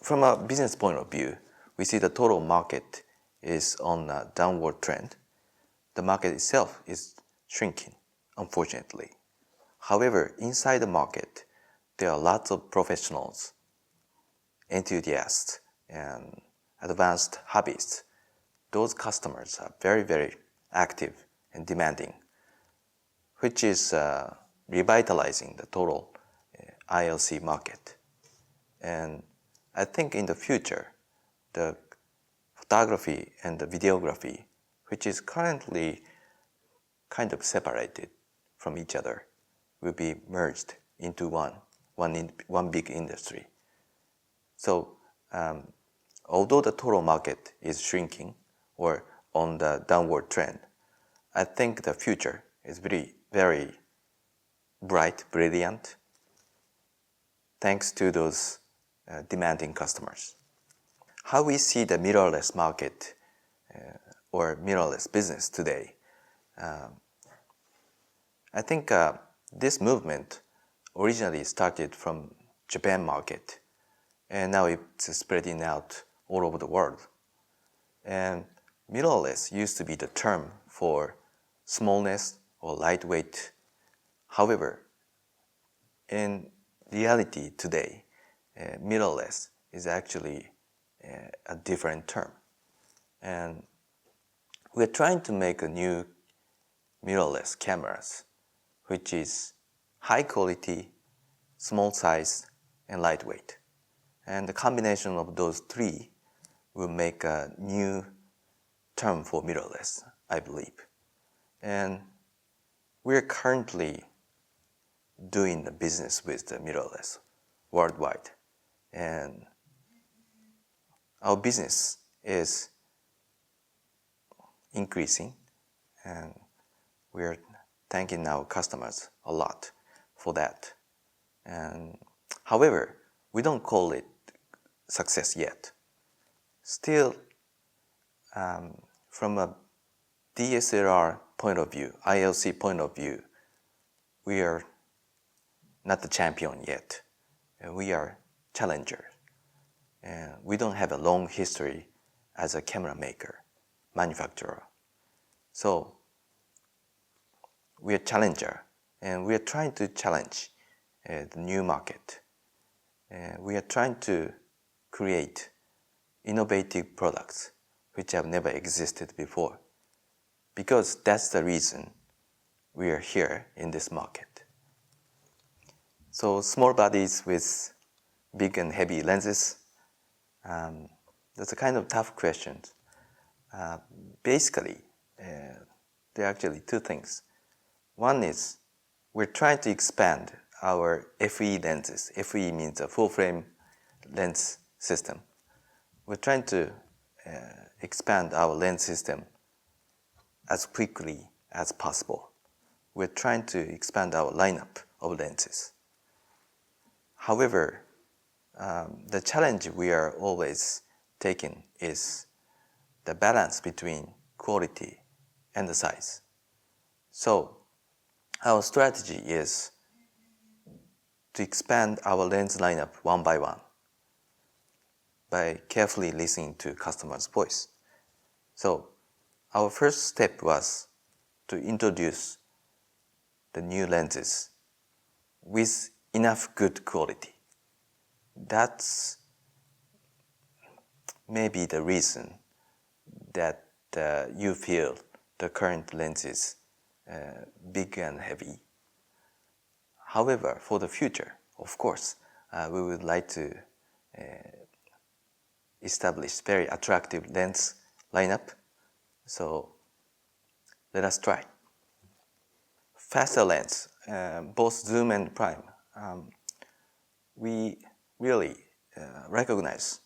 From a business point of view, we see the total market is on a downward trend. The market itself is shrinking, unfortunately. However, inside the market, there are lots of professionals, enthusiasts, and advanced hobbyists. Those customers are very, very active and demanding, which is revitalizing the total ILC market. And I think in the future, the photography and the videography, which is currently kind of separated from each other, will be merged into one big industry. So although the total market is shrinking or on the downward trend, I think the future is very, very bright, brilliant, thanks to those demanding customers. How we see the mirrorless market or mirrorless business today, I think this movement originally started from Japan market, and now it's spreading out all over the world. And mirrorless used to be the term for smallness or lightweight. However, in reality today, mirrorless is actually a different term. And we're trying to make a new mirrorless cameras, which is high quality, small size, and lightweight. And the combination of those three will make a new term for mirrorless, I believe. And we're currently doing the business with the mirrorless worldwide. And our business is increasing, and we're thanking our customers a lot for that. And however, we don't call it success yet. Still, from a DSLR point of view, ILC point of view, we are not the champion yet. We are challengers. And we don't have a long history as a camera maker, manufacturer. So we are challenger, and we are trying to challenge the new market. We are trying to create innovative products which have never existed before, because that's the reason we are here in this market. So small bodies with big and heavy lenses, that's a kind of tough question. Basically, there are actually two things. One is we're trying to expand our FE lenses. FE means a full frame lens system. We're trying to expand our lens system as quickly as possible. We're trying to expand our lineup of lenses. However, the challenge we are always taking is the balance between quality and the size. So our strategy is to expand our lens lineup one by one by carefully listening to customers' voice. So our first step was to introduce the new lenses with enough good quality. That's maybe the reason that you feel the current lenses big and heavy. However, for the future, of course, we would like to establish very attractive lens lineup. So let us try. Faster lens, both zoom and prime. We really recognize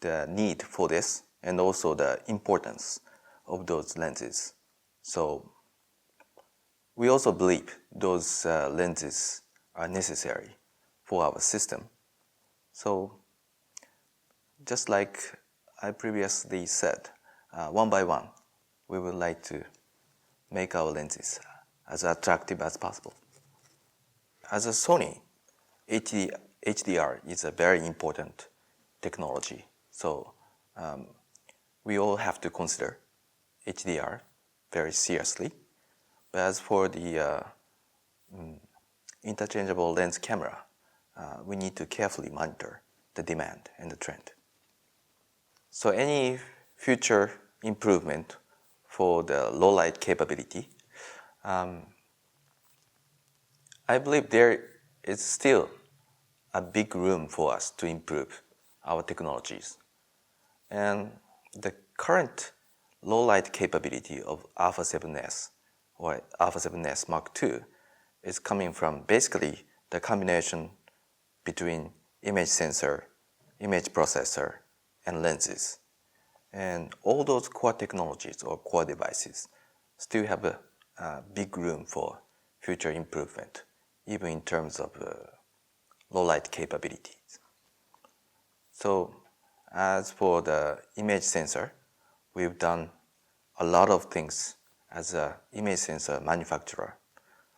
the need for this and also the importance of those lenses. So we also believe those lenses are necessary for our system. So just like I previously said, one by one, we would like to make our lenses as attractive as possible. As a Sony, HDR is a very important technology. So we all have to consider HDR very seriously. But as for the interchangeable lens camera, we need to carefully monitor the demand and the trend. So any future improvement for the low light capability, I believe there is still a big room for us to improve our technologies. And the current low light capability of Alpha 7S or Alpha 7S Mark II is coming from basically the combination between image sensor, image processor, and lenses. And all those core technologies or core devices still have a big room for future improvement, even in terms of low light capabilities. So as for the image sensor, we've done a lot of things as an image sensor manufacturer,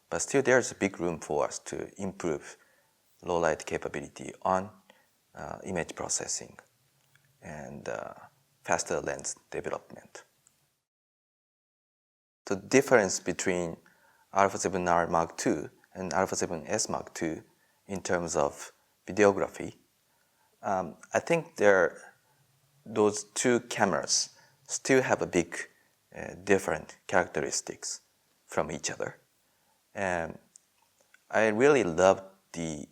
but still there's a big room for us to improve low light capability on image processing and faster lens development. The difference between Alpha 7R Mark II and Alpha 7S Mark II in terms of videography, I think those two cameras still have a big different characteristics from each other. And I really loved the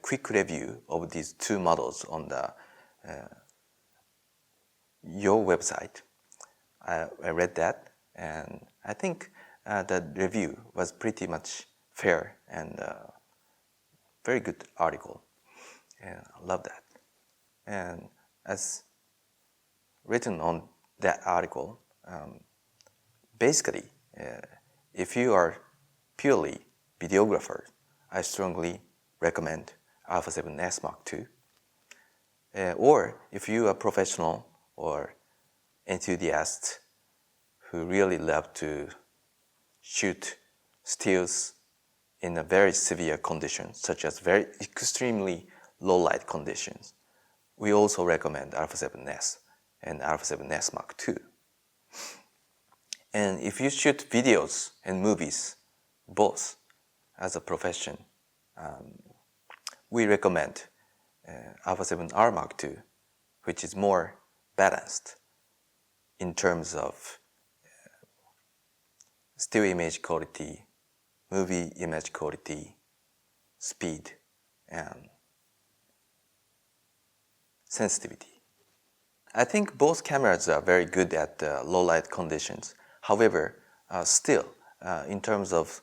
quick review of these two models on your website. I read that, and I think the review was pretty much fair and very good article. And I love that. And as written on that article, basically, if you are purely videographer, I strongly recommend Alpha 7S Mark II. Or if you are a professional or enthusiast who really love to shoot stills in a very severe conditions, such as very extremely low light conditions, we also recommend Alpha 7S and Alpha 7S Mark II. And if you shoot videos and movies, both as a profession, we recommend Alpha 7R Mark II, which is more balanced in terms of still image quality, movie image quality, speed, and sensitivity. I think both cameras are very good at low light conditions. However, still, in terms of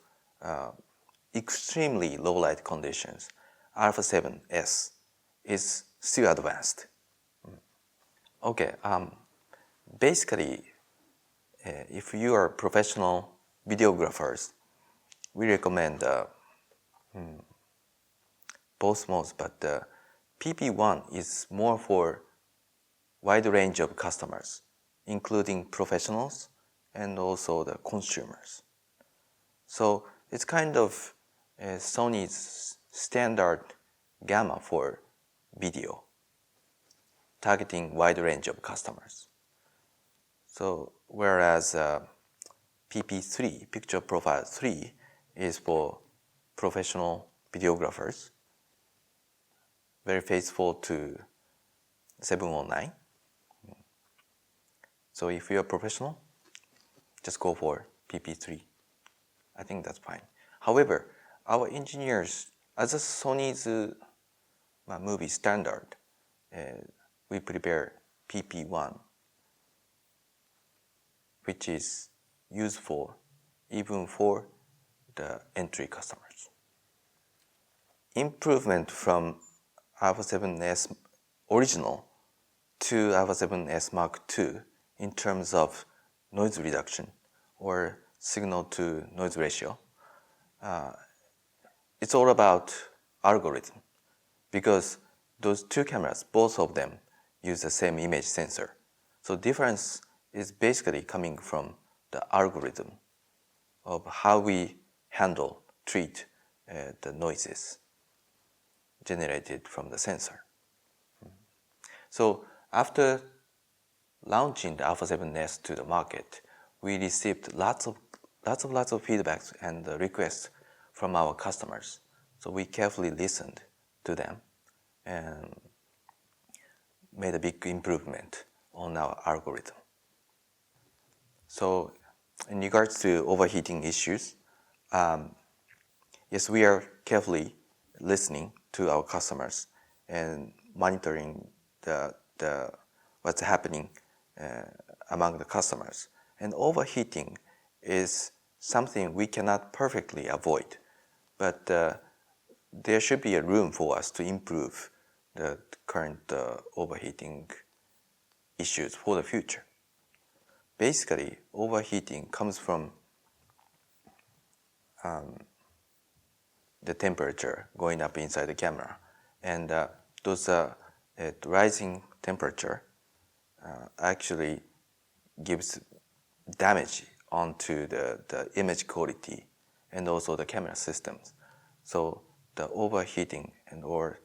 extremely low light conditions, Alpha 7S is still advanced. Okay, basically, if you are professional videographers, we recommend both modes, but PP1 is more for wide range of customers, including professionals and also the consumers. So it's kind of Sony's standard gamma for video, targeting wide range of customers. So whereas PP3, Picture Profile 3, is for professional videographers, very faithful to 709. So if you're a professional, just go for PP3. I think that's fine. However, our engineers, as a Sony's movie standard, we prepare PP1, which is useful even for the entry customers. Improvement from Alpha 7S original to Alpha 7S Mark II in terms of noise reduction or signal to noise ratio, it's all about algorithm, because those two cameras, both of them, use the same image sensor. So difference is basically coming from the algorithm of how we treat the noises generated from the sensor. So after launching the A7x to the market, we received lots of feedbacks and requests from our customers. So we carefully listened to them and made a big improvement on our algorithm. So in regards to overheating issues, yes, we are carefully listening to our customers and monitoring the what's happening among the customers. And overheating is something we cannot perfectly avoid, but there should be a room for us to improve the current overheating issues for the future. Basically, overheating comes from the temperature going up inside the camera, and those rising temperature actually gives damage onto the image quality and also the camera systems. So the overheating and or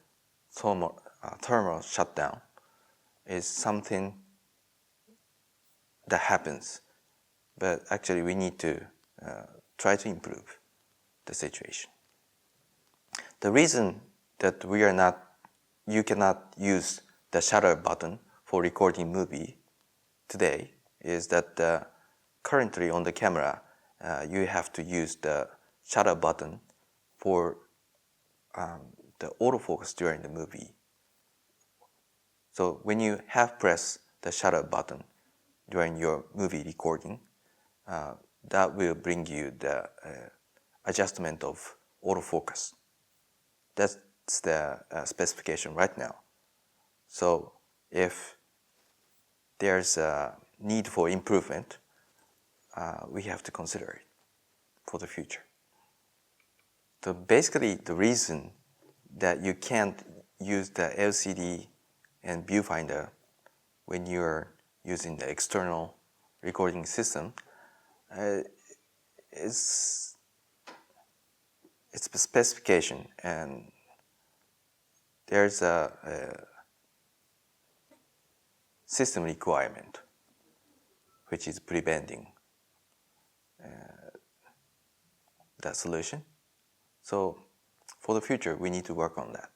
thermal shutdown is something that happens, but actually we need to try to improve the situation. The reason that you cannot use the shutter button for recording movie today is that currently on the camera, you have to use the shutter button for the autofocus during the movie. So when you have pressed the shutter button during your movie recording, that will bring you the adjustment of autofocus. That's the specification right now. So if there's a need for improvement, we have to consider it for the future. So basically, the reason that you can't use the LCD and viewfinder when you're using the external recording system is it's the specification, and there's a system requirement which is preventing that solution. So for the future, we need to work on that.